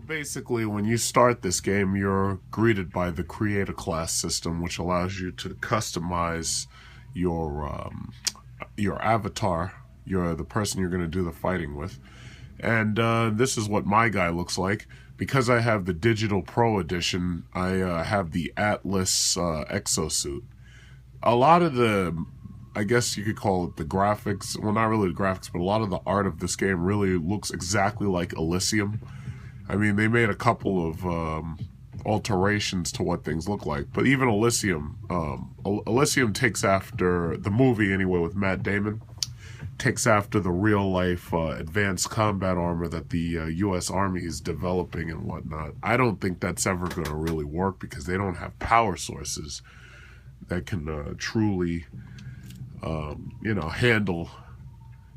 Basically, when you start this game, you're greeted by the creator class system, which allows you to customize your avatar, the person you're going to do the fighting with. And this is what my guy looks like. Because I have the Digital Pro Edition, I have the Atlas exosuit. A lot of I guess you could call it the graphics, well, not really the graphics, but a lot of the art of this game really looks exactly like Elysium. I mean, they made a couple of alterations to what things look like, but even Elysium takes after the movie anyway with Matt Damon, takes after the real life advanced combat armor that the U.S. Army is developing and whatnot. I don't think that's ever going to really work because they don't have power sources that can truly,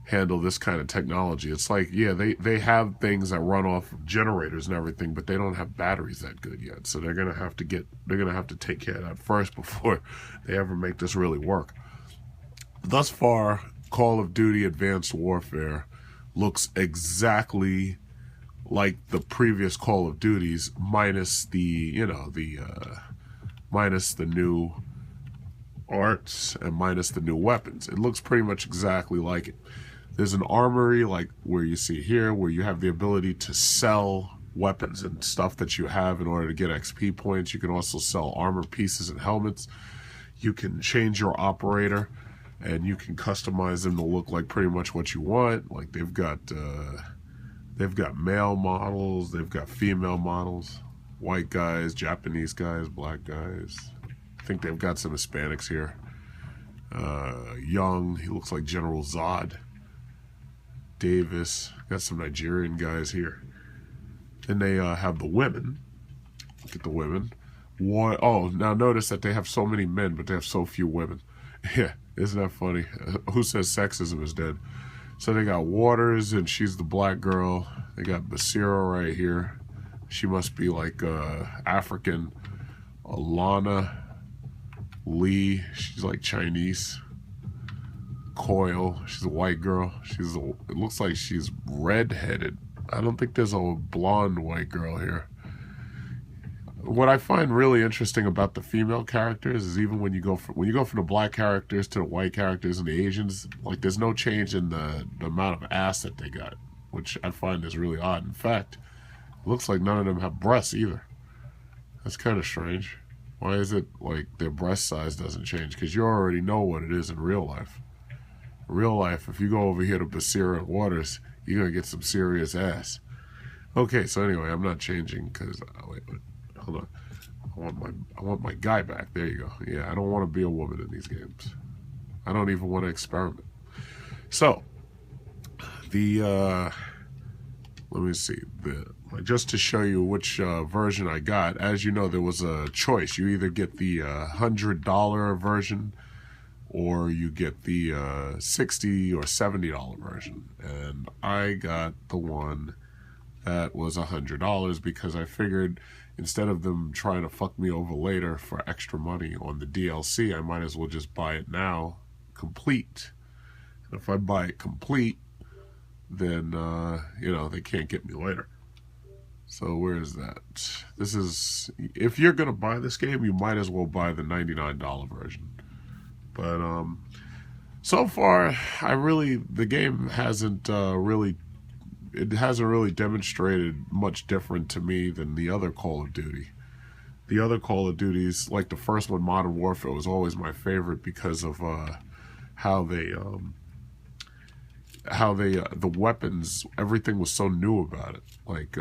handle this kind of technology. It's like, yeah, they have things that run off of generators and everything, but they don't have batteries that good yet. So they're gonna have to take care of that first before they ever make this really work. Thus far, Call of Duty Advanced Warfare looks exactly like the previous Call of Duties, minus the new arts and minus the new weapons. It looks pretty much exactly like it. There's an armory like where you see here, where you have the ability to sell weapons and stuff that you have in order to get XP points. You can also sell armor pieces and helmets. You can change your operator and you can customize them to look like pretty much what you want. Like they've got male models, they've got female models, white guys, Japanese guys, black guys. I think they've got some Hispanics here. Young, he looks like General Zod. Davis, got some Nigerian guys here. Then they have the women. Look at the women. Now notice that they have so many men, but they have so few women. Yeah, isn't that funny? Who says sexism is dead? So they got Waters, and she's the black girl. They got Basira right here. She must be like African. Alana Lee, she's like Chinese. Coyle, she's a white girl. It looks like she's red-headed. I don't think there's a blonde white girl here. What I find really interesting about the female characters is even when you go from the black characters to the white characters and the Asians, like there's no change in the amount of ass that they got, which I find is really odd. In fact, it looks like none of them have breasts either. That's kind of strange. Why is it like their breast size doesn't change? Because you already know what it is in real life. Real life, if you go over here to Basira and Waters, you're going to get some serious ass. Okay, so anyway, I'm not changing because, wait, hold on. I want my guy back. There you go. Yeah, I don't want to be a woman in these games. I don't even want to experiment. So, let me see. Just to show you which version I got, as you know, there was a choice. You either get the $100 version or you get the $60 or $70 version. And I got the one that was $100 because I figured instead of them trying to fuck me over later for extra money on the DLC, I might as well just buy it now, complete. And if I buy it complete, then, they can't get me later. So where is that? This is, if you're going to buy this game, you might as well buy the $99 version. But so far, the game hasn't really demonstrated much different to me than the other Call of Duty. The other Call of Duties, like the first one, Modern Warfare, was always my favorite because of how the weapons, everything was so new about it. Like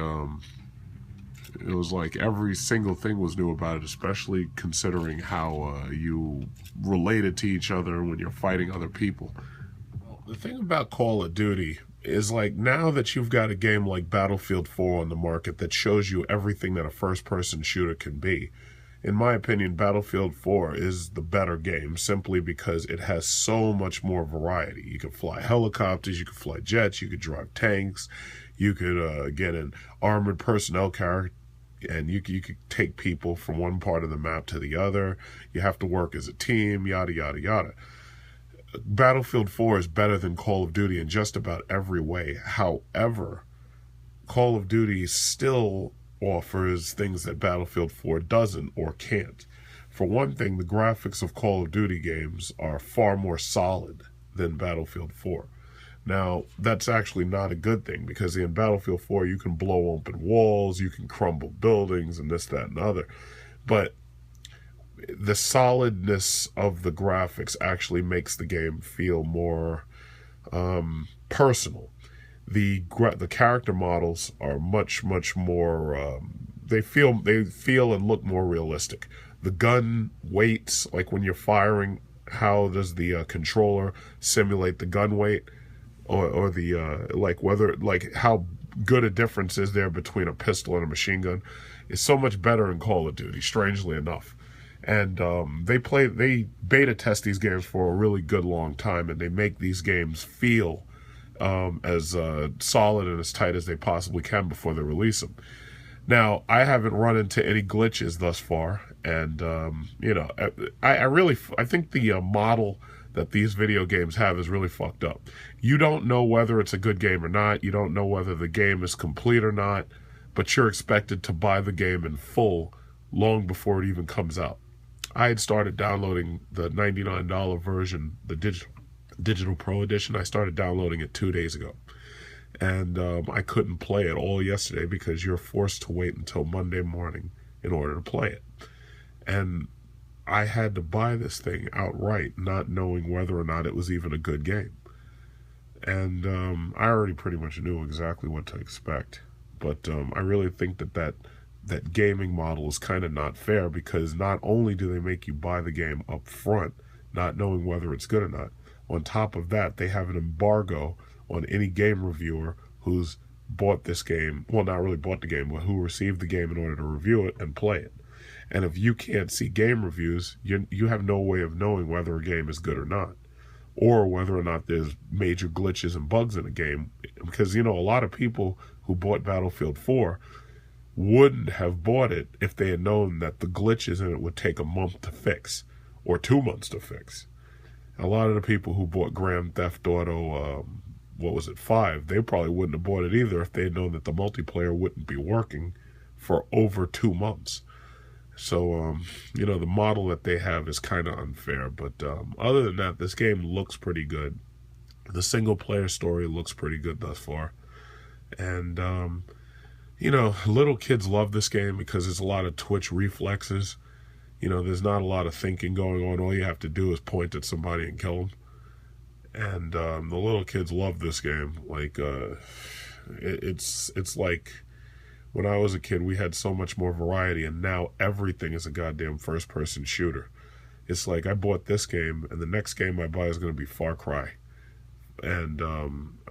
it was like every single thing was new about it, especially considering how you related to each other when you're fighting other people. Well, the thing about Call of Duty is, like, now that you've got a game like Battlefield 4 on the market that shows you everything that a first-person shooter can be, in my opinion, Battlefield 4 is the better game simply because it has so much more variety. You can fly helicopters, you can fly jets, you could drive tanks, you could get an armored personnel carrier, and you could take people from one part of the map to the other. You have to work as a team, yada, yada, yada. Battlefield 4 is better than Call of Duty in just about every way. However, Call of Duty still offers things that Battlefield 4 doesn't or can't. For one thing, the graphics of Call of Duty games are far more solid than Battlefield 4. Now, that's actually not a good thing, because in Battlefield 4 you can blow open walls, you can crumble buildings, and this, that, and other. But the solidness of the graphics actually makes the game feel more personal. The character models are much more. They feel and look more realistic. The gun weights, like when you're firing, how does the controller simulate the gun weight, or the like how good a difference is there between a pistol and a machine gun? Is so much better in Call of Duty, strangely enough. And they beta test these games for a really good long time, and they make these games feel as solid and as tight as they possibly can before they release them. Now, I haven't run into any glitches thus far, and I think the model that these video games have is really fucked up. You don't know whether it's a good game or not. You don't know whether the game is complete or not, but you're expected to buy the game in full long before it even comes out. I had started downloading the $99 version, the Digital Pro Edition. I started downloading it 2 days ago. And I couldn't play it all yesterday because you're forced to wait until Monday morning in order to play it. And I had to buy this thing outright, not knowing whether or not it was even a good game. And I already pretty much knew exactly what to expect. But I really think that gaming model is kind of not fair, because not only do they make you buy the game up front, not knowing whether it's good or not, on top of that, they have an embargo on any game reviewer who's bought this game, well, not really bought the game, but who received the game in order to review it and play it. And if you can't see game reviews, you have no way of knowing whether a game is good or not, or whether or not there's major glitches and bugs in a game. Because, a lot of people who bought Battlefield 4 wouldn't have bought it if they had known that the glitches in it would take a month to fix, or 2 months to fix. A lot of the people who bought Grand Theft Auto, 5, they probably wouldn't have bought it either if they had known that the multiplayer wouldn't be working for over 2 months. So, the model that they have is kind of unfair. But other than that, this game looks pretty good. The single-player story looks pretty good thus far. And, little kids love this game because there's a lot of twitch reflexes. There's not a lot of thinking going on. All you have to do is point at somebody and kill them. And the little kids love this game. Like, it's like when I was a kid, we had so much more variety, and now everything is a goddamn first-person shooter. It's like I bought this game, and the next game I buy is going to be Far Cry. And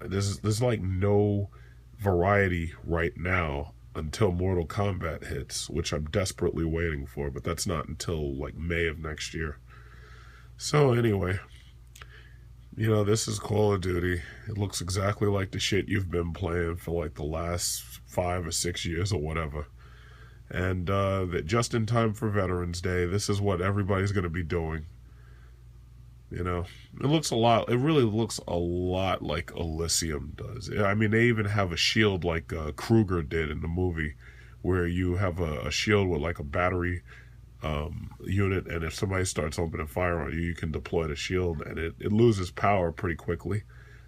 there's like no variety right now until Mortal Kombat hits, which I'm desperately waiting for, but that's not until like May of next year. So anyway, this is Call of Duty. It looks exactly like the shit you've been playing for like the last 5 or 6 years or whatever. And that just in time for Veterans Day, this is what everybody's going to be doing. It really looks a lot like Elysium does. I mean, they even have a shield like Kruger did in the movie, where you have a shield with like a battery unit, and if somebody starts opening fire on you, you can deploy the shield, and it loses power pretty quickly,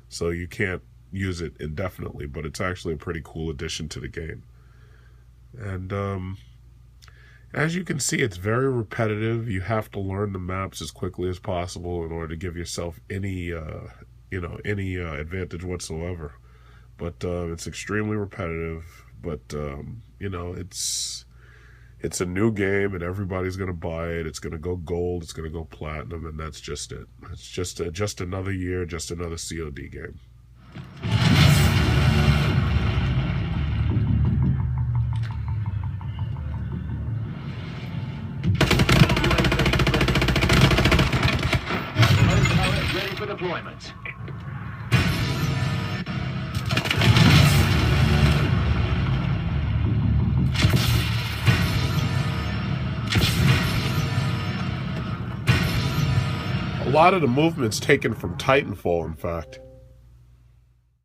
so you can't use it indefinitely, but it's actually a pretty cool addition to the game. And as you can see, it's very repetitive. You have to learn the maps as quickly as possible in order to give yourself any advantage whatsoever. But it's extremely repetitive. But it's a new game, and everybody's gonna buy it. It's gonna go gold. It's gonna go platinum, and that's just it. It's just another year, just another COD game. Ready for deployment. A lot of the movement's taken from Titanfall, in fact.